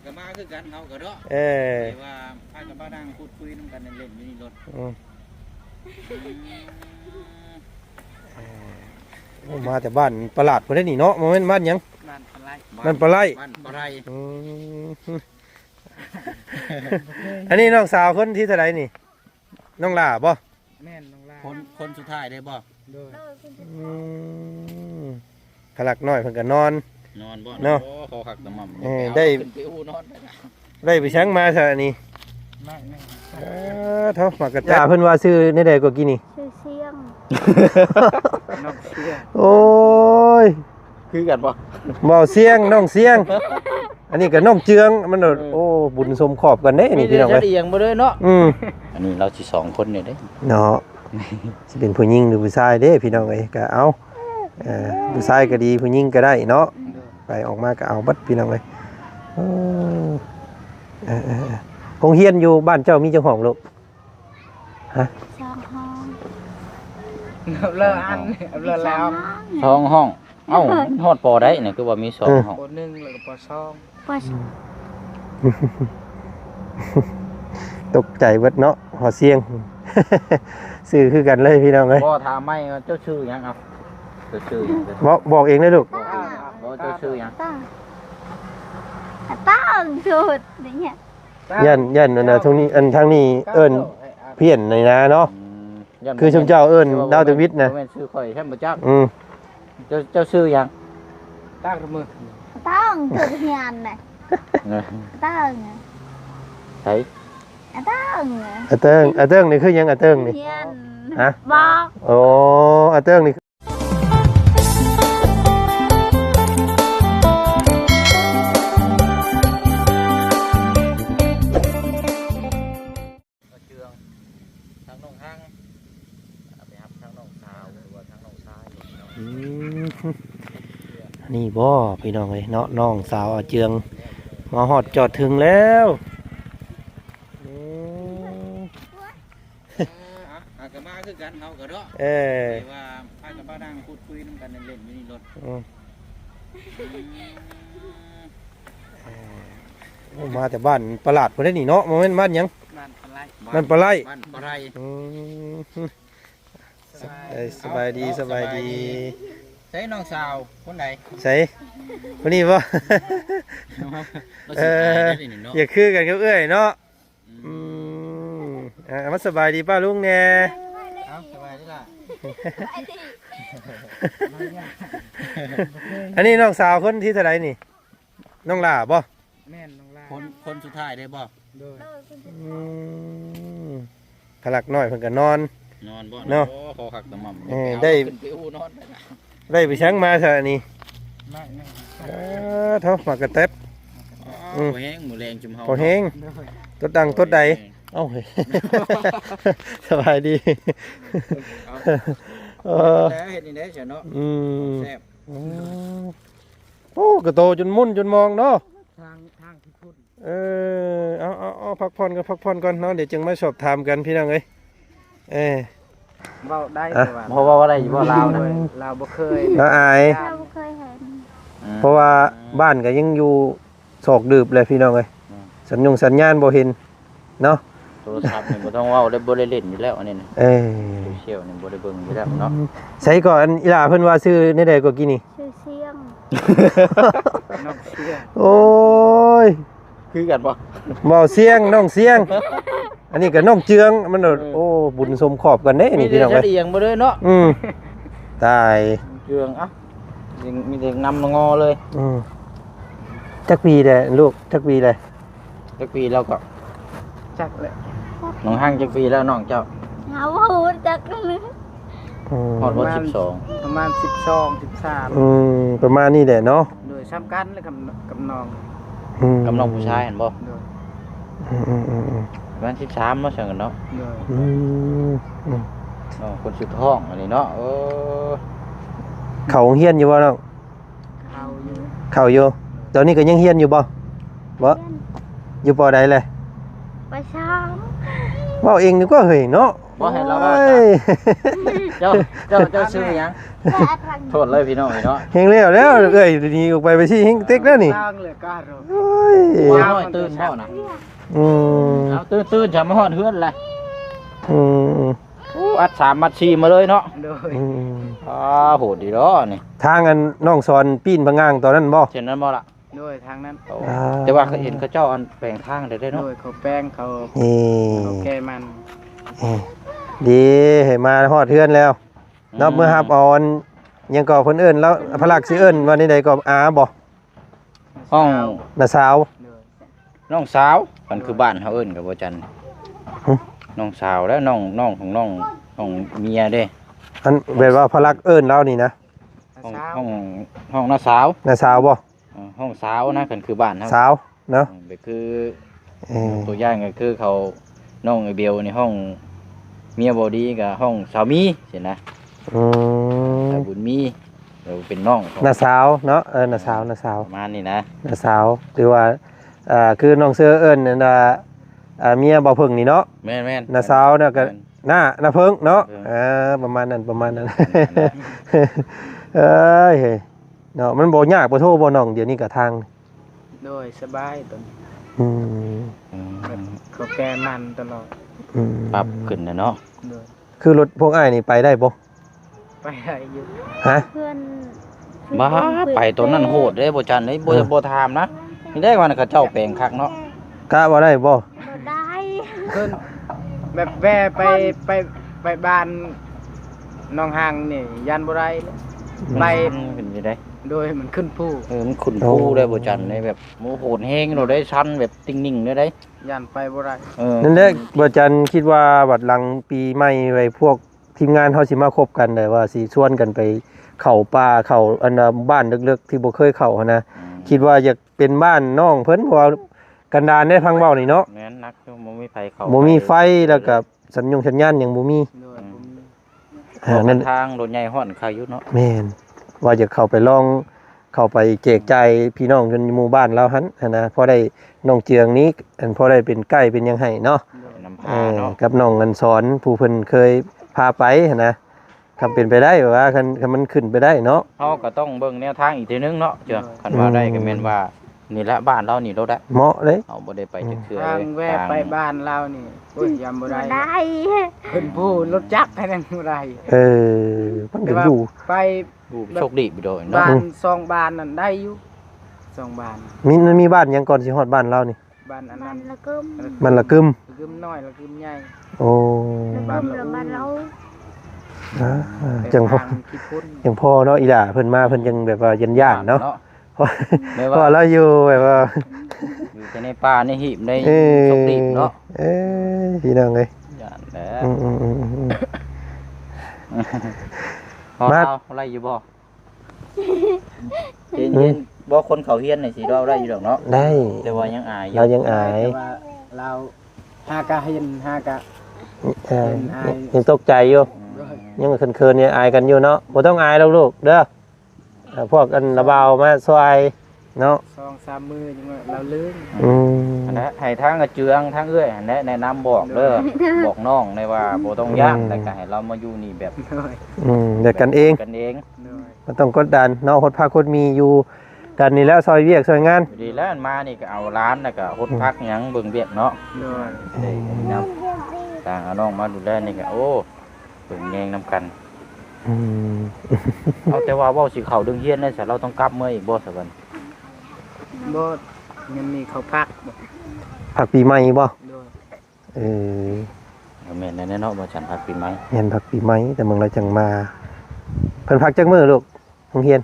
ก็มาคือกันเฮาก็เนาะว่าพากันมานั่งพูดคุยนำกันเล่นๆอยู่นี่รถมาแต่บ้านประหลาดพุ่นได้นี่เนาะบ่แม่นบ้านหยังบ้านปลาไหลบ้านปลาไหลอันนี้น้องสาวคนที่เท่าไหร่นี่น้องหล่าบ่แม่นน้องหล่าคนสุดท้ายได้บ่ขลักน้อยเพิ่นก็นอนบ่เนาะขอหักตะม่ำได้ขึ้นไปอู้นอนได้ไปช้างมาซะนี่เท่ามากระตาเพิ่นว่าชื่อในใดก็กี่นี่ชื่อเสียงน้องเสียงโอ้ยคือกันบ่บ่เสียงน้องเสียงอันนี้ก็น้องเจืองมันโอ้บุญสมขอบกันเด้นี่พี่น้องเอ้ยเอียงบ่เด้เนาะอันนี้เราสิ2คนนี่เด้เนาะสิเป็นผู้หญิงหรือผู้ชายเด้พี่น้องเอ้ยก็เอาผู้ชายก็ดีผู้หญิงก็ได้เนาะไปออกมาก็เอาบัดพี่น้องเอ้ยคงเฮียนอยู่บ้านเจ้ามีเจ้าของลูกฮะ2 ห้องเลิกอันเลิกแล้ว2 ห้องเอ้าฮอดปอได้เนี่ยคือว่ามี2 ห้องป1แล้วก็ป2ปตกใจเบิดเนาะหอเสียงสื่อคือกันเลยพี่น้องเอ้ยบ่ถามไม่เจ้าชื่อหยังเอาเจ้าชื่อหยังบอกเองเลยลูกบ่เจ้าชื่อหยังตั้งสุดนี่เนี่ยยันนะทางนี้ทางนี้เอิ้นเพี้ยนในนาเนาะคือชมเจ้าเอิ้นดาวตวิทย์นะบ่แม่นชื่อข่อยแท้บ่จักเจ้าชื่อหยังตั้งมือตั้งสุดเฮียนน่ะตั้งไสตั้งเติ้งนี่คือหยังเติ้งนี่ฮะบอกโอ้เติ้งนี่นี่บ่พี่น้องเอ้ยเนาะน้องสาวอาเจืองมาฮอดจอดถึงแล้วก็มาคือกันเฮาก็เนาะว่าพากันมานั่งพูดคุยนำกันเล่นๆอยู่นี่รถมาแต่บ้านประหลาดพุ่นได้นี่เนาะบ่แม่นบ้านหยังบ้านปลาไหลบ้านปลาไหลสบายดีใส่น้องสาวคนใดใส่คนนี้บ่อย่าคือกันกับเอ้ยเนาะมาสบายดีป้าลุงแน่สบายดีล่ะอันนี้น้องสาวคนที่เท่าไหร่นี่น้องหล่าบ่แม่นน้องหล่าคนสุดท้ายได้บ่ขลักน้อยเพิ่นก็นอนบ่เนาะขอหักตะม่ำได้ขึ้นไปอู้นอนได้ไปช้างมาซะนี่เท่ามากระเต็บพอแห้งหมูแรงจุ่มเฮาพอแห้งต้นดังต้นใดเอ้าสบายดีแล้วเฮ็ดนี่ได้เสียเนาะแซ่บโอ้กระโตจนมุ่นจนมองเนาะทางที่พุ่นเอาพักผ่อนก่อนเนาะเดี๋ยวจึงมาสอบถามกันพี่น้องเอ้ยเว้าได้เพราะว่าได้อยู่บ่ลาวนะลาวบ่เคยละอายเพราะว่าบ้านก็ยังอยู่ศอกดืบเลยพี่น้องเอ้ยสัญญาณบ่เห็นเนาะโทรศัพท์นี่บ่ต้องเว้าได้บ่ได้เล่นอยู่แล้วอันนี้นะโซเชียลนี่บ่ได้เบิ่งอยู่แล้วเนาะใส่ก่อนอีหล่าเพิ่นว่าชื่อในใดก็กี่นี่ชื่อเสียงน้องเสียงโอ้ยคือกันบ่บ่เสียงน้องเสียงอันนี้ก็น้องเจืองมันโอ้บุญสมขอบกันเด้นี่พี่น้องเอ้ยเอียงบ่เด้เนาะตายเจืองมีแต่นำงอเลยจักปีแหละลูกจักปีเลยจักปีแล้วก็จักแหละน้องห้างจักปีแล้วน้องเจ้าเอาหูจักเลยฮอดบ่12ประมาณ12 13ประมาณนี้แหละเนาะโดยซ้ำกันเลยกับน้องกับน้องผู้ชายเห็นบ่ประมาณ13เนาะซั่นกันเนาะคนสุดท้องอันนี้เนาะเขาเฮียนอยู่บ่น้องเขาอยู่ตอนนี้ก็ยังเฮียนอยู่บ่อยู่ปอใดเลยไปช้าง เว้าเองนึกว่าเฮ้ยเนาะ บ่ให้เราว่า โอ้ย เจ้าชื่อหยังโทษเลยพี่น้องเนาะ เฮงแล้วเอ้ยหนีออกไปสิเฮงเต็กแล้วนี่ สร้างเลยกล้ารู้ โอ้ย ว่าน้อยตื่นเช้าน่ะ อืม เอาตื่นจะมาฮอดเฮือนแหละ อืม อัด3มัด4มาเลยเนาะ โดย อืม โหดดีเนาะนี่ ทางอันน้องสอนปีนพะงางตอนนั้นบ่ เช่นนั้นบ่ล่ะ โดยทางนั้น แต่ว่าเขาเห็นเขาเจ้าอันแปลงทางได้เนาะ โดยเขาแป้งเขา นี่ แก้มัน ดีให้มาฮอดเทือนแล้วเนาะเมื่อฮับเออนยังก็เพิ่นเอิ้นแล้วพระลักษณ์สิเอิ้นว่าใดๆก็อาบ่ ห้อง น้าสาว โดย น้องสาวมันคือบ้านเฮาเอิ้นกับบ่จันน้องสาวแล้วน้องของน้องเมียเด้ อันแบบว่าพระลักษณ์เอิ้นเรานี่นะ ห้อง เช้า ห้องน้าสาว น้าสาวบ่ ห้องสาวนะกันคือบ้านเฮา สาวเนาะ ก็คือ เออ ตัวอย่างก็คือเขาน้องไอเบลในห้องเมียบ่ดีกับห้องสามีสินะ อืม แต่บุญมีเราเป็นน้องของ น้าสาวเนาะน้าสาว ประมาณนี้นะ น้าสาวหรือว่าคือน้องเสื้อเอิ้นนั่นว่าเมียบ่เพิ่งนี่เนาะ แม่น น้าสาวเนี่ยก็ น้าเพิ่งเนาะ เออ ประมาณนั้นเอ้ยเนาะมันบ่ยากบ่โทรบ่น้องเดี๋ยวนี้ก็ทาง โดยสบายตน อืม เขาแก้มันตลอด อืม ปรับขึ้นนะเนาะ โดย คือรถพวกอ้ายนี่ไปได้บ่ ไปได้อยู่ ฮะ เพื่อน บ้าไปตัวนั้นโหดเด้บ่จันเด้บ่ถามนะนี่ได้ว่าเขาเจ้าแปลงคักเนาะ กะบ่ได้บ่ บ่ได้ เพิ่นแบบแวไปบ้านน้องหางนี่ยันบ่ได้เลยไป เป็นไปได้ โดยมันขึ้นผู้ มันขุนผู้ได้บ่จันได้แบบโมโหดแฮงเราได้ชั้นแบบติ้งนิ่งได้ได้ ยันไปบ่ได้ นั่นแหละบ่จันคิดว่าบัดหลังปีใหม่ไว้พวกทีมงานเฮาสิมาคบกันได้ว่าสิชวนกันไปเข้าป่าเข้าอันน่ะบ้านลึกๆที่บ่เคยเข้าหันนะคิดว่าอยากเป็นบ้านน้องเพิ่นเพราะว่ากันดารได้พังเว้านี่เนาะ แม่นนักบ่มีไผเข้า บ่มีไฟแล้วก็สัญญาณหยังบ่มี โดยผม นั่น ทางรถใหญ่ฮ้อนเขาอยู่เนาะ แม่นว่าจะเข้าไปลองเข้าไปแจกจ่ายพี่น้องจนหมู่บ้านเราหันหั้นนะพอได้น้องเจืองนี้อันพอได้เป็นใกล้เป็นหยังให้เนาะ นำพาเนาะ กับน้องอันสอนผู้เพิ่นเคยพาไปหั้นนะคำเป็นไปได้ว่าคันมันขึ้นไปได้เนาะ เฮาก็ต้องเบิ่งแนวทางอีกทีนึงเนาะเจ้าคันว่าได้ก็แม่นว่านี่ละบ้านเรานี่เราได้ เหมาะเลย เอาบ่ได้ไปจักเทื่อ ทาง เลย แวะไปบ้านเรานี่โอ้ยยามบ่ บ่ ได้ ได้ ขึ้นผู้รถจักรให้นั่นบ่ได้ มัน แต่ ก็ ว่า อยู่ ไป ดูโชคดีไปโดยเนาะ บ้านสองบ้านนั่นได้อยู่สองบ้าน มันมีบ้านหยังก่อนสิฮอดบ้านเรานี่ บ้านอัน มั นั้น นละกึม มันละกึม กึมน้อยละกึมใหญ่ โอ้ ละกึมละบ้านเรา จังพ่อ ทางคิดพุ่น จังพ่อเนาะอีหล่าเพิ่นมาเพิ่นยังแบบว่ายันย่านเนาะเพราะ ไม่ เพราะ ว่า เราอยู่แบบว่า อยู่แต่ในป่าในหิมใน เอ้ย โชคดีเนาะ พี่น้องเอ้ย ย่านแหละ อืม พอเอาอะไรอยู่บ่เย็นๆบ่คนเขาเฮียนนี่สิเราได้อยู่ดอกเนาะ ได้ แต่ว่ายังอายอยู่ เรายังอาย แต่ว่าเราหากะเห็นหากะ ยังตกใจอยู่ ด้วย ยังเคินๆเนี่ยอายกันอยู่เนาะบ่ต้องอายแล้วลูกเด้อพวกอันระบาวมาซอยเนาะ 2-3 มือจังว่าเราลืม อันนั้นให้ทางกระเจืองทางเอื้อยอันนั้นแนะนำบอกเด้อบอกน้องในว่าบ่ต้องย่านแต่ก็ให้เรามาอยู่นี่แบบ ด้วย เด็กกันเอง กันเอง ด้วย มันต้องกดดันเนาะฮดพาคนมีอยู่กันนี่แล้วซอยเวียกซอยงาน ดีแล้วอันมานี่ก็เอาร้านแล้วก็ฮดพักหยังเบิ่งเวียกเนาะ ด้วย ได้นำต่างเอาน้องมาดูแลนี่ก็โอ้เบิ่งแยงนํกัน เอาแต่ว่าเว้าสิเข้าดึงเฮียนได้ซะเราต้องกลับเมื่ออีกบ่ซะบัด บ่ยังมีเขาพักบ่ ผักปีใหม่บ่ ด้วย เออ แม่นแน่ๆเนาะบ่ฉันพักปีใหม่ เฮียนผักปีใหม่แต่เมืองเราจังมาเพิ่นพักจักมื้อลูกโรงเรียน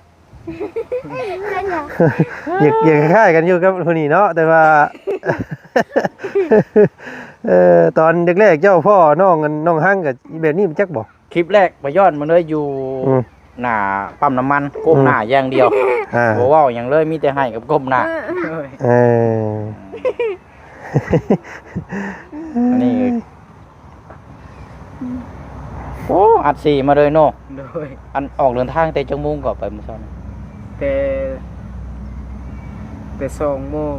อยากคล้ายๆกันอยู่กับผู้นี้เนาะแต่ว่า ตอนแรกๆเจ้าพ่อน้องหั่งกับแบบนี้จักบ่ คลิปแรกไปย้อนมาเลยอยู่หน้าปั๊มน้ำมันก้มหน้าอย่างเดียวบ่เว้าหยังเลยมีแต่ให้กับก้มหน้า ด้วย อันนี้โอ้อัดสีมาเลยเนาะ ด้วย อันออกเดินทางแต่จังมุงก็ไปมื้อเช้านี้ แต่2 โมง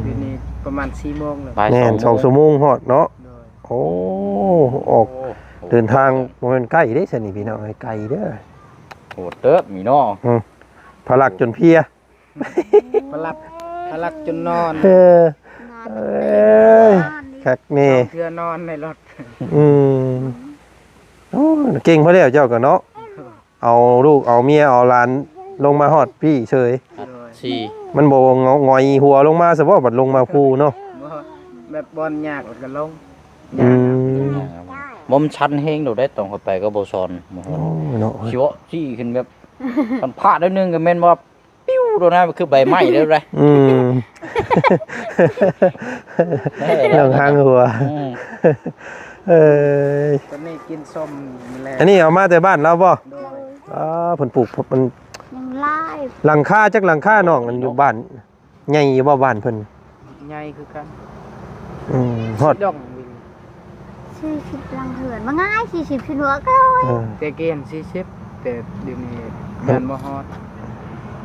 ทีนี้ประมาณ4 โมงเลย บ่าย แม่น 2 2ชั่วโมงฮอดเนาะ ด้วย อ้ออกเดินทางบ่แม่นใกล้เด้ซั่นนี่พี่น้องไกลเด้อ โหดเติบมีเนาะ พลักจนเพลีย พลักจนนอน เออเอ้ยคักนี่ เพื่อนอนในรถ อืมโอ้เก่งพอแล้วเจ้าก็เนาะเอาลูกเอาเมียเอาหลานลงมาฮอดพี่เฉย สี่ มันบ่งอยหัวลงมาซะบ่บัดลงมาภูเนาะ แบบบอลยากแล้วก็ลง อืม มมชันเฮงโดดได้ตรงเข้าไปก็บ่ซอนโอ้โห โอ้เนาะ ชิวะจี้ขึ้นแบบมันพลาดได้นึงก็แม่นว่าปิ้วโดนนะคือใบไม้เด้อไร อืมลองหางหัวเอ้ย ตอนนี้กินส้มนี่แหละ อันนี้เอามาแต่บ้านเราบ่ โดย เพิ่นปลูกมัน ยังไล่ หลังคาจักหลังคาน้องมันอยู่บ้านใหญ่บ่บ้านเพิ่น ใหญ่คือกัน ฮอด ดองวิ่ง 40ลังเถื่อนมาง่าย40ชิ้นหัวก็ เออ แต่เกณฑ์40แต่เดี๋ยวนี้ยันบ่ฮอด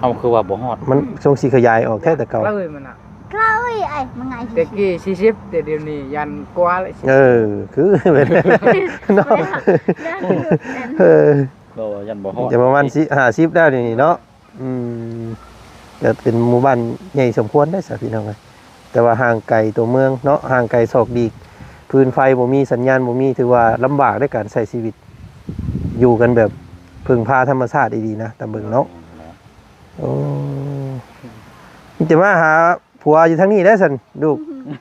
เอาคือว่าบ่ฮอด มันทรงสิขยายออกแท้แต่เก่า เลยมันอ่ะ กล้ยไอ้มาง่าย แต่กี้40แต่เดี๋ยวนี้ยันกว่าเลย เออคือเป็นเนาะเออ บ่ยันบ่ฮอด จะประมาณ50แล้วนี่เนาะจะเป็นหมู่บ้านใหญ่สมควรได้สาพี่น้องเอ้ยแต่ว่าห่างไกลตัวเมืองเนาะห่างไกลศอกดีกพื้นไฟบ่มีสัญญาณบ่มีถือว่าลำบากในการใช้ชีวิต อยู่กันแบบพึ่งพาธรรมชาติดีๆนะตามเบิ่งเนาะโอ้นี่จะมาหาผัวอยู่ทางนี้ได้ซั่นลูก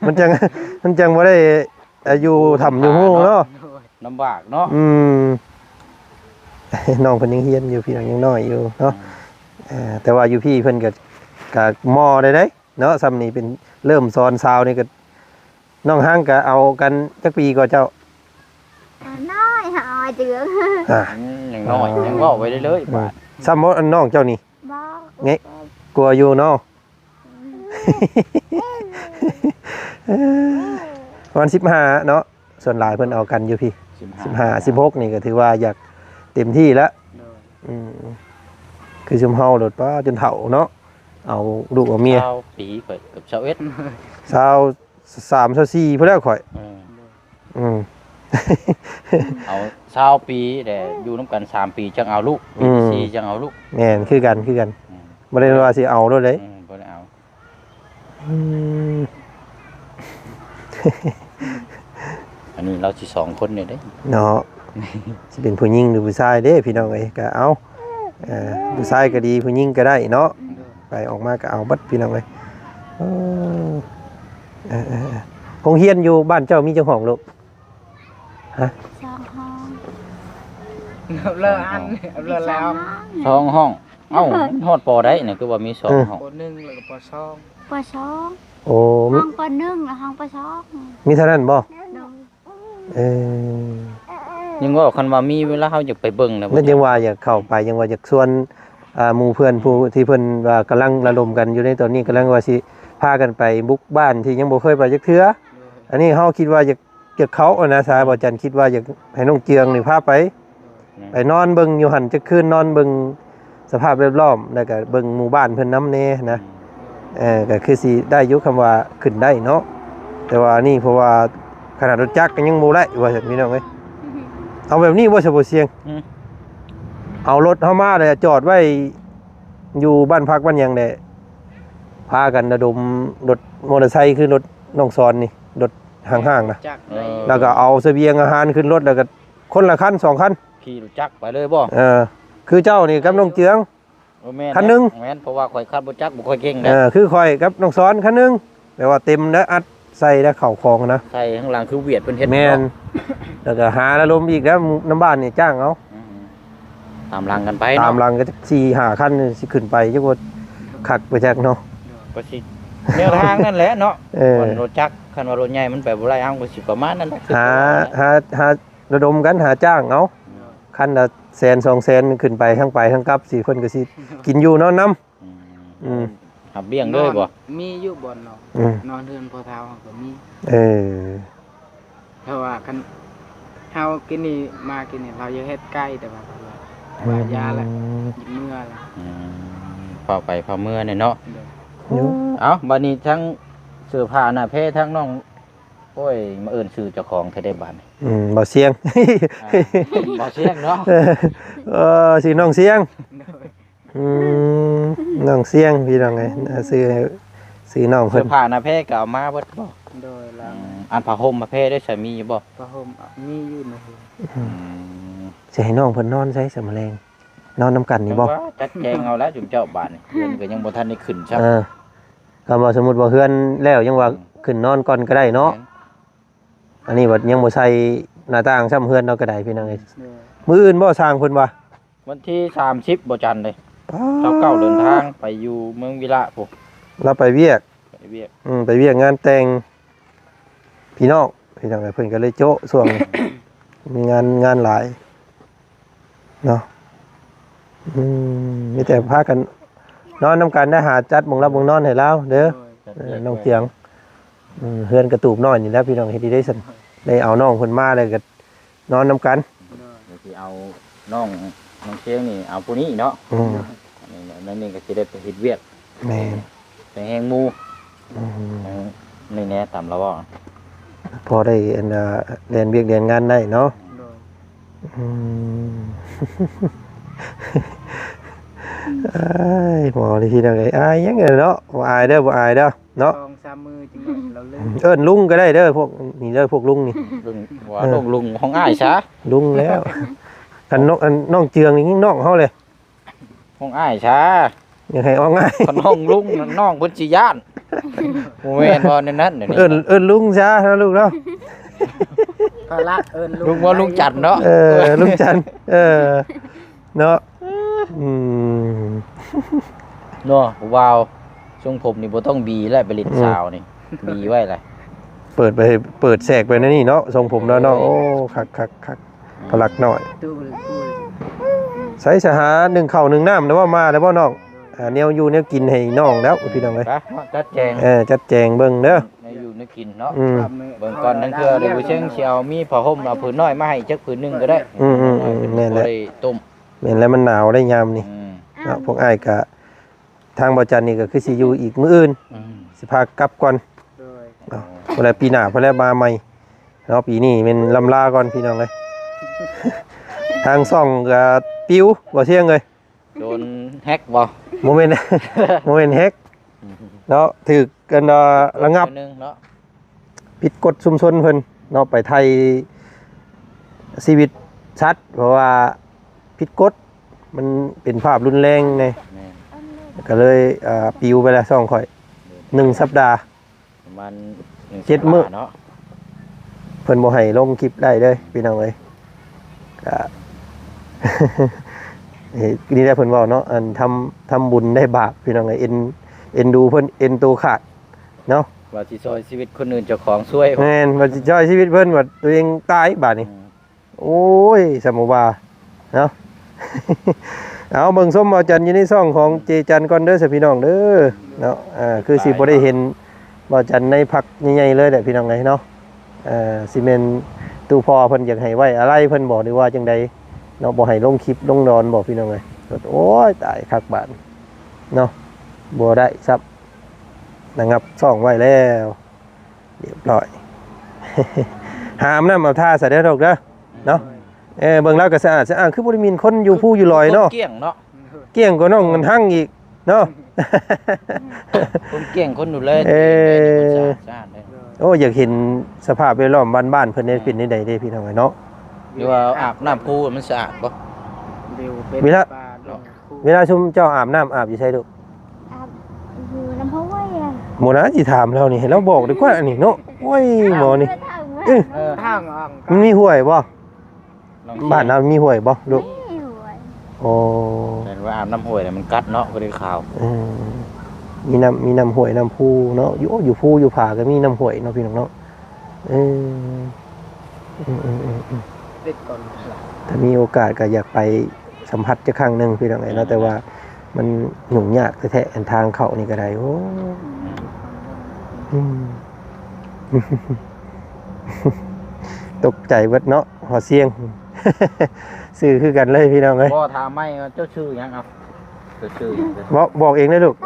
มันจังบ่ได้อยู่ถ้ำอยู่ฮู้เนาะ ลำบากเนาะ น้องเพิ่นยังเฮียนอยู่พี่น้องยังน้อยอยู่เนาะแต่ว่าอยู่พี่เพิ่นก็มอได้เนาะซ้ำนี้เป็นเริ่มสอนสาวนี่ก็น้องห้างก็เอากันจักปีก็เจ้า น้อยหอยเจือง อย่างน้อยยังเว้าไว้ได้เลยบาด ซ้ำบ่อันน้องเจ้านี่ บอก ไงกลัวอยู่เนาะ วัน15เนาะส่วนหลายเพิ่นเอากันอยู่พี่15 16นี่ก็ถือว่าอยากเต็มที่แล้วคือชุมเฮาโดดป้าจนเฒ่าเนาะเอาลูกเอาเมีย 20ปีข่อยกับ21 23 24พุ่นแล้วข่อยเอา20ปีแต่อยู่นํกัน3ปีจังเอาลูก4จังเอาลูก แม่นคือกันบ่ได้ว่าสิเอาโดดเลย บ่ได้เอา อันนี้เราสิ2คนเนี่ยเด้ เนาะสิเป็นผู้หญิงหรือผู้ชายเด้พี่น้องเอ้ยก็เอาผู้ชายก็ดีผู้หญิงก็ได้เนาะไปออกมาก็เอาบัดพี่น้องเอ้ยโรงเรียนอยู่บ้านเจ้ามีเจ้าของลูกฮะ สองห้อง เลิกอันเลิกแล้ว 2ห้องเอ้าฮอดปอได้เนี่ยคือว่ามี2ห้อง ปหนึ่งแล้วก็ปสอง ปะสอง โอ้ ห้องปะหนึ่งและห้องปะสอง มีเท่านั้นบ่ โดย เออ ยังว่าคันว่ามีเวลาเฮาอยากไปเบิ่งนะ นั่นยังว่าอยากเข้าไปยังว่าอยากชวนหมู่เพื่อนผู้ที่เพิ่นว่ากำลังระดมกันอยู่ในตอนนี้กำลังว่าสิพากันไปบุกบ้านที่ยังบ่เคยไปจักเทื่ออันนี้เฮาคิดว่าอยากเขาอะนะสายบ่จันคิดว่าอยากให้น้องเจียงนี่พาไปนอนเบิ่งอยู่หั่นจักคืนนอนเบิ่งสภาพแวดล้อมแล้วก็เบิ่งหมู่บ้านเพิ่นนำแน่นะก็คือสิได้อยู่คำว่าขึ้นได้เนาะแต่ว่านี่เพราะว่าขนาดรถจักรก็ยังบ่ได้ว่าซั่นพี่น้องเอ้ยเอาแบบนี้บ่ใช่บ่เสียงเอารถเฮามาเลยจอดไว้อยู่บ้านพักบ้านหยังแหละพากันระดมรถมอเตอร์ไซค์ขึ้นรถน้องซอนนี่รถห่างๆนะ จักได้ แล้วก็เอาเสบียงอาหารขึ้นรถแล้วก็คนละคัน2คัน ขี่รถจักรไปเลยบ่ คือเจ้านี่กับน้องเจือง คันหนึ่ง แม่นเพราะว่าข่อยขับรถจักรบ่ค่อยเก่งนะ คือข่อยกับน้องซ้อนคันหนึงแปลว่าเต็มแล้วอัดใส่แล้วเข้าของนะ ใส่ข้างหลังคือเวียดเพิ่นเฮ็ด แม่นแล้วก็หาอารมณ์อีกแล้วน้ำบ้านนี่จ้างเอา ตามหลังกันไป ตาม เนาะ หลังก็4-5คันสิขึ้นไปจักว่าคักไปจักเนาะ ก็สิแนวทางนั่นแหละเนาะ วัน รถจักรคันว่ารถใหญ่มันไปบ่ได้เอาก็สิประมาณนั้นแหละ หาระดมกันหาจ้างเอาคันละ100,000-200,000ขึ้นไปทั้งกลับ4คนก็สิกินอยู่นอนนำ หับเบี้ยงเลยบ่ มีอยู่บนเนาะนอนเรือนพอเท้าก็มีเพราะว่าคันเฮากินนี่มากินนี่เราจะเฮ็ดใกล้แต่ว่ายาแหละเมื่อละ พอไปพอเมื่อเนี่ยเนาะเอ้าบัดนี้ทั้งเสื้อผ้าหน้าเพทั้งน้อง โอ้ยมาเอิ้นชื่อเจ้าของให้ได้บาดนี่ บ่เสียง บ่เสียงเนาะ สิน้องเสียงน้องเสียงพี่น้องไงซื้อน้อง เสื้ เพิ่ อน ผ้าหน้าแพรก็เอามาเบิดบ่ โดยหลัง อันผ้าห่มมาแพรได้ใช้มีอยู่บ่ พระห่มมีอยู่นะ สิให้น้องเพิ่นนอนใช้สำแรงนอนนํกันนี่บ่ ว่าจัดแจงเอาแล้วจุ่มเจ้าบาดนี่เพิ่นก็ยังบ่ทันได้ขึ้นครับ ก็บ่สมมุติว่าเฮือนแล้วยังว่าขึ้นนอนก่อนก็ได้เนาะอันนี้ว่ายังบ่ใส่หน้าต่างซ้ำเฮือนเราก็ได้พี่น้องเอ้ย โดย มื้ออื่นบ่สร้างเพิ่นว่า วันที่30บ่จันทร์เลยเช้าเก้าเดินทางไปอยู่เมืองวิระพุ เราไปเวียก ไปเวียก ไปเวียกงานแต่งพี่น้องพี่น้องเพิ่นก็เลยโจ๊ะช่วง มีงานหลายเนาะมีแต่พากันนอนนํกันได้หาจัดหม่องรับหม่องนอนให้แล้วเด้อ โดย น้องเตียงเฮือนกระตูบน้อยนี่แหล้วพี่น้องเฮ็ดดีได้ซั่นได้เอาน้องเพิ่นมาเลยก็นอนนํกัน เดี๋ยวสิเอาน้องเชียงนี่เอาผู้นี้เนาะอันนี้นั่นนี่ก็สิได้ไปเฮ็ดเวียก แม่ ไปแฮงหมู่นี่แน่ตามเราบ่ พอได้อันเรียนเวียกเรียนงานได้เนาะ โดย อ้ายหมอนี่พี่น้องเอ้ยอายยังไงเนาะบ่อายเด้อบ่อายเด้อเนาะ สองสามมือจึงเราเล่น เอิ้นลุงก็ได้เด้อพวกนี่เด้อพวกลุงนี่ ลุงว่าลุงของอ้ายซะ ลุงแล้วกันน้องเจืองนี่ยิ่งน้องเฮาเลย ของอ้ายซะ อยากให้เอาง่าย คนน้องลุงน้องเพิ่นสิย่านบ่แม่นบ่ในนั้นเดี๋ยวนี้ เอิ้นลุงซะนะลูกเนาะ พระลักเอิญ ลุงว่าลุงจันทร์เนาะ ลุงจันทร์เนาะ เนาะว้าวทรงผมนี่บ่ต้องบีแล้วไปเล่นสาวนี่บีไว้เลย เปิดแสกไปในนี่เนาะทรงผมแล้วเนาะโอ้คักพลักหน่อย ตู้ ใส่สหาหนึ่งข้าวหนึ่งน้ำนะว่ามาแล้วบ่น้องแนวอยู่แนวกินให้น้องแล้วพี่น้องเอ้ย ไปจัดแจง จัดแจงเบิ่งเด้อ ในอยู่ในกินเนาะ เบิ่ เบิ่งก่อนนั่นคือเดี๋ยวเชิงสิเอามีผ้าห่มเอาผืนน้อยมาให้จักผืนหนึงก็ได้ แม่นแหละ บ่ได้ต้ม แม่นแล้วมันหนาวได้ยามนี่เนาะพวกอ้ายก็ทางบ่จันนี่ก็คือสิอยู่อีกมื้ออื่นสิพากลับก่อน โดย เนาะเวลาปีหน้าเพิ่นแล้วมาใหม่เนาะปีนี้เป็นลำลาก่อนพี่น้องเอ้ย ทางซ่องก็ปิ้วบ่เที่ยงเลย โดนแฮกบ่ โมเมนต์ แฮกเนาะถูกกันระงับ นึงเนาะ ผิดกฎชุมชนเพิ่นเนาะไปไทยชีวิตชัดเพราะว่าผิดกฎมันเป็นภาพรุนแรงไง แม่น ก็เลยปิวไปแล้วซ่องข่อย1สัปดาห์ ประมาณ1 7 มื้อ เนาะ เพิ่นบ่ให้ลงคลิปได้เลยพี่น้องเอ้ยก็ นี่ได้เพิ่นเว้าเนาะอันทำบุญได้บาปพี่น้องเอ้ยเอ็นดูเพิ่นเอ็นตัวขาดเนาะ ว่าสิซอยชีวิตคนอื่นเจ้าของช่วย แม่นว่าสิจ่อยชีวิตเพิ่นว่าตัวเองตายบาดนี้โอ้ยสมบ่าเนาะ เอาเบิ่งส้มเอาจันอยู่ในซ่องของเจจันก่อนเด้อสิพี่น้องเด้อเนาะคือสิบ่ได้เห็นบ่จันในพักใหญ่ๆเลยแหละพี่น้องเอ้ยเนาะสิแม่นตู้พ่อเพิ่นอยากให้ไว้อะไรเพิ่นบอกหรือว่าจังใดเนาะบ่ให้ลงคลิปลงนอนบอกพี่น้องเอ้ยโอ้ยตายคักบาดเนาะบ่ได้ซับนะครับซ่องไว้แล้วเรียบร้อย หามน้ำเอาท่าใส่ได้ดอกเด้อเนาะเบิ่งแล้วก็สะอาดคือบ่ได้มีคนอยู่ผู้อยู่ลอยเนาะ เกี้ยงเนาะ เกี้ยงก็น้องกันหั่งอีกเนาะ คนเกี้ยงคนดูแลสะอาดเลย โอ้อยากเห็นสภาพแวดล้อมบ้านๆเพิ่นได้เป็นได้เด้พี่น้องเอ้ยเนาะ หรือว่าอาบน้ำพูมันสะอาดบ่ เร็วเป็น เวลา ปลาลงคู่ เวลาชุมเจ้าอาบน้ำอาบอยู่ไสลูก อาบอยู่น้ำพุไว้อะ หมอนะสิถามเรานี่ให้เราบอกดีกว่าอันนี้เนาะโอ้ยหมอนี่ ห้างอ่าง มันมีห้วยบ่บ้านเรามีห้วยบ่ลูก ไม่หวย โอ้ แต่ว่าอาบน้ำห้วยเนี่ยมันกัดเนาะบ่ได้ข่าว มีน้ำห้วยน้ำพูเนาะอยู่พูอยู่ผาก็มีน้ำห้วยเนาะพี่น้องเนาะเออ เด็ดก่อน ถ้ามีโอกาสก็อยากไปสัมผัสจะครั้งหนึ่งพี่น้องเนาะแต่ว่ามันหนุ่มยากแท้ๆทางเขานี่ก็ได้โอ้ตกใจเบิดเนาะหอเสียง สื่อคือกันเลยพี่น้องเอ้ย บ่ถามไม่ว่าเจ้าชื่อหยังเอาเจ้าชื่อหยัง บอกเองเลยลูก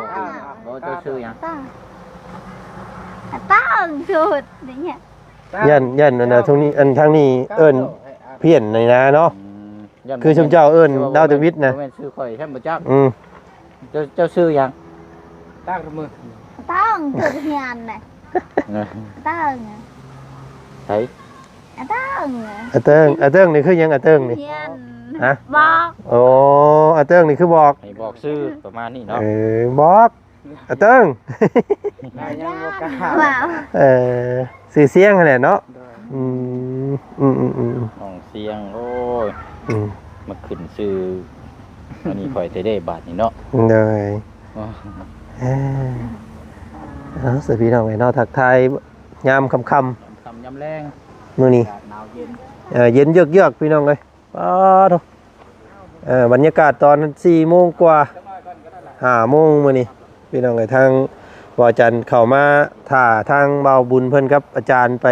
บ่เจ้าชื่อหยัง ป้าป้าสุดอย่างเงี้ย ย่านนั่นน่ะตรงนี้อันทางนี้เอิ้นเพี้ยนในนาเนาะ ย่าน คือชุมเจ้าเอิ้นดาวตะวิทย์นะ บ่แม่นชื่อข่อยท่านบ่จัก อืม เจ้าชื่อหยัง ตั้งมือ ต้องเกิดงานน่ะต้อง ไส ต้อง อาเติ้งนี่คือหยังอาเติ้งนี่ เฮียน ฮะ บอก โอ้อาเติ้งนี่คือบอก ให้บอกชื่อประมาณนี้เนาะ บอกอาเติ้ง ได้ยังบ่กล้า ว่า สื่อเสียงนั่นแหละเนาะ โดย อืมอืมอืมอืม น้องเสียงโอ้ย อืม มาขึ้นชื่ออันนี้ข่อยสิได้บาทนี่เนาะ เลย อ๋อ สวัสดีน้องไอ้เนาะทักทายยามค่ำ คำยำแรง ๆมื้อนี้ อากาศหนาวเย็น เย็นเยือกๆพี่น้องเอ้ยป๊าดบรรยากาศตอน4โมงกว่า5โมงมื้อนี้พี่น้องเอ้ยทางบ่อาจารย์เข้ามาถ่าทางเบาบุญเพิ่นกับอาจารย์ไป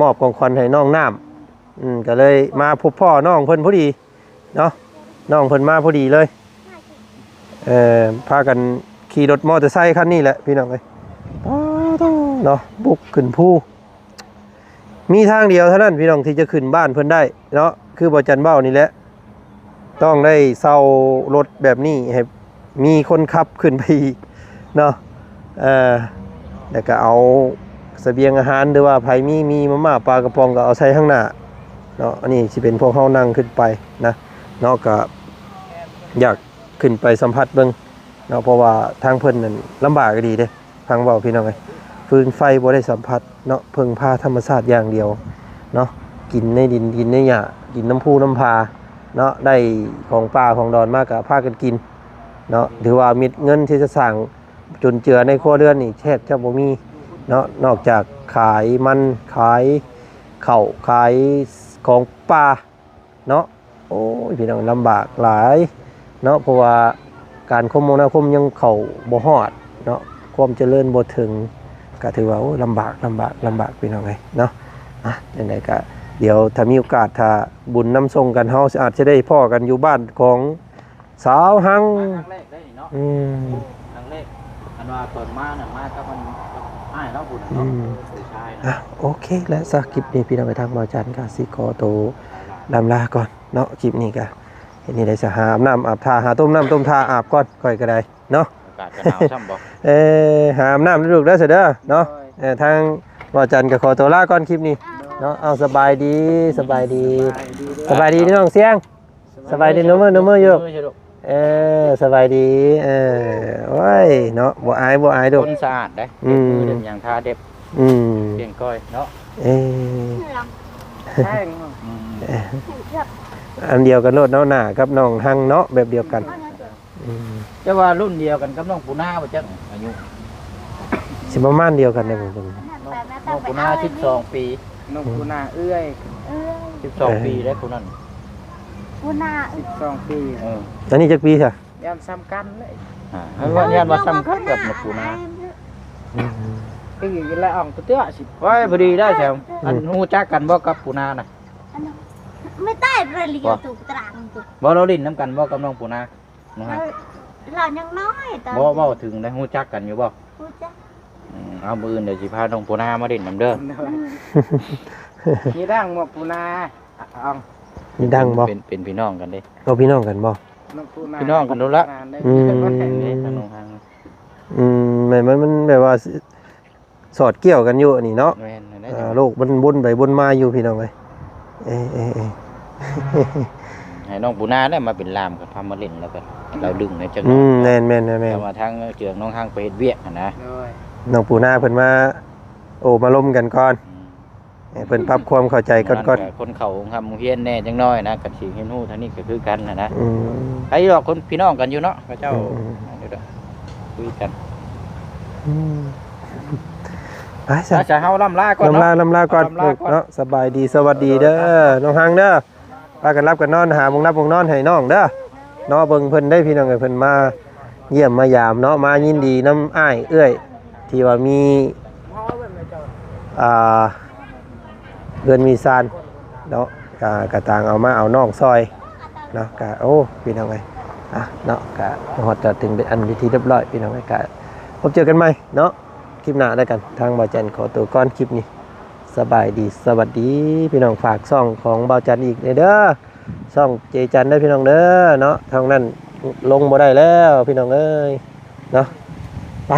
มอบของขวัญให้น้องน้ำก็เลยมาพบพ่อน้องเพิ่นพอดีเนาะน้องเพิ่นมาพอดีเลยพากันขี่รถมอเตอร์ไซค์คันนี้แหละพี่น้องเอ้ยเนาะบุกขึ้นภูมีทางเดียวเท่านั้นพี่น้องที่จะขึ้นบ้านเพิ่นได้เนาะคือบ่จันเบ้านี่แหละต้องได้เซารถแบบนี้ให้มีคนขับขึ้นไปอีกเนาะแล้วก็เอาเสบียงอาหารหรือว่าไผมีมาม่าปลากระป๋องก็เอาใส่ข้างหน้าเนาะอันนี้สิเป็นพวกเฮานั่งขึ้นไปนะเนาะก็อยากขึ้นไปสัมผัสเบิ่งเนาะเพราะว่าทางเพิ่นนั่นลำบากดีเด้ทางเว้าพี่น้องเอ้ยฟืนไฟบ่ได้สัมผัสเนาะเพิ่งพาธรรมชาติอย่างเดียวเนาะกินในดินกินในหญ้ากินน้ำพุน้ำพาเนาะได้ของป่าของดอนมากก็พากันกินเนาะถือว่ามีเงินที่จะสร้างจุนเจือในครัวเรือนนี่แทบจะบ่มีเนาะนอกจากขายมันขายข้าวขายของป่าเนาะโอ้ยพี่น้องลำบากหลายเนาะเพราะว่าการคมนาคมยังเข้าบ่ฮอดเนาะความเจริญบ่ถึงก็ถือว่าโอ้ลำบากพี่น้องเอ้ยเนาะจังได๋ก็เดี๋ยวถ้ามีโอกาสถ้าบุญนำส่งกันเฮาอาจจะได้พ้อกันอยู่บ้านของสาวหัง ครั้งแรกได้นี่เนาะครั้งแรกอันว่าตอนมาน่ะมากับมันอ้ายเนาะบุญเนาะผู้ชายนะ โอเคและสักคลิปนี้พี่น้องไปทางบ่อจันก็สิขอตัวลำลาก่อนเนาะคลิปนี้ก็เห็นนี่ได้จะหาอาบน้ำอาบท่าหาต้มน้ำต้มท่าอาบก่อนก่อยก็ได้เนาะ อากาศจะหนาวช่ำบ่ หาอาบน้ำลูกได้เสร็จเด้อเนาะทางบ่อจันก็ขอตัวลาก่อนคลิปนี้เนาะเอาสบายดีสบายดีน้องเสียงสบายดีน้องมืออยู่สบายดีโอ้ยเนาะบ่อายดอก คนสะอาดได้เด็บมือเด็บอย่างทาเด็บเลี้ยงก้อยเนาะ แห้ง อันเดียวกันโลดเนาะหน้ากับน้องหังเนาะแบบเดียวกัน จะว่ารุ่นเดียวกันกับน้องปูนาบ่จังอายุ สิประมาณเดียวกันเลยผม น้องปูนา12 ปี นกปูนาเอื้อย 12 ปีแล้วคนนั้น ปูนา 12 ปี อันนี้จักปีค่ะ ยามซ้ำกันเลย ให้ว่าญาติว่าสำคัญกับน้องปูนา ก็อยู่แล้วอ่องตัวเตี้ยสิ ไว้พอดีได้แถวอันฮู้จักกันบ่กับปูนาน่ะ ไม่ได้เรียนถูกตรังถูก บ่เราลิ้นน้ำกันบ่กับน้องปูนานะฮะ เรายังน้อยตอน บ่เว้าถึงได้ฮู้จักกันอยู่บ่ พูดจ้ะ เอามื้ออื่นเดี๋ยวสิพาน้องปูนามาเล่นนำเด้อ นี่ดังหมวกปูนาอ่อง มีดังบ่ เป็นพี่น้องกันเด้ เราพี่น้องกันบ่ นกปูนา พี่น้องกันโดนละ นี่ทางน้องทาง มันแบบว่าสอดเกี่ยวกันอยู่อันนี้เนาะ แม่นได้จัง โลกมันวนไปวนมาอยู่พี่น้องเอ้ยให้น้องปูนาได้มาเป็นลามก็พามาเล่นแล้วก็เราดึงในจัง แม่น แต่ว่าทางเจืองน้องทางไปเฮ็ดเวียกนะ น้องปูนาเพิ่นมาโอ้มาล้มกันก่อนเพิ่นปรับความเข้าใจก่อน คนเขาทำเฮียนแน่จังน้อยนะกับสิเฮียนฮู้ทางนี้ก็คือกันนะ ๆ ไอ้ดอกคนพี่น้องกันอยู่เนาะพระเจ้าเดี๋ยวคุยกัน ไปซะ จะเฮาล่ำลาก่อน ลำลาก่อนเนาะสบายดีสวัสดีเด้อน้องหังเด้อพากันรับกันนอนหาหมองรับหมองนอนให้น้องเด้อเนาะเบิ่งเพิ่นได้พี่น้องเอ้ยเพิ่นมาเยี่ยมมายามเนาะมายินดีน้ำอ้ายเอื้อยที่ว่ามีเดือนมีซานเนาะกะต่างเอามาเอาน้องซอยเนาะกะโอ้พี่น้องเอ้ยเนาะกะฮอดจะถึงเป็นอันพิธีเรียบร้อยพี่น้องเอ้ยกะพบเจอกันใหม่เนาะคลิปหน้าได้กันทางบ่าวจันขอตัวก่อนคลิปนี้ส สบายดีสวัสดีพี่น้องฝากซ่องของเบาจันอีกเด้อซ่องเจจันได้พี่น้องเด้อเนาะทางนั้นลงบ่ได้แล้วพี่น้องเอ้ยเนาะไป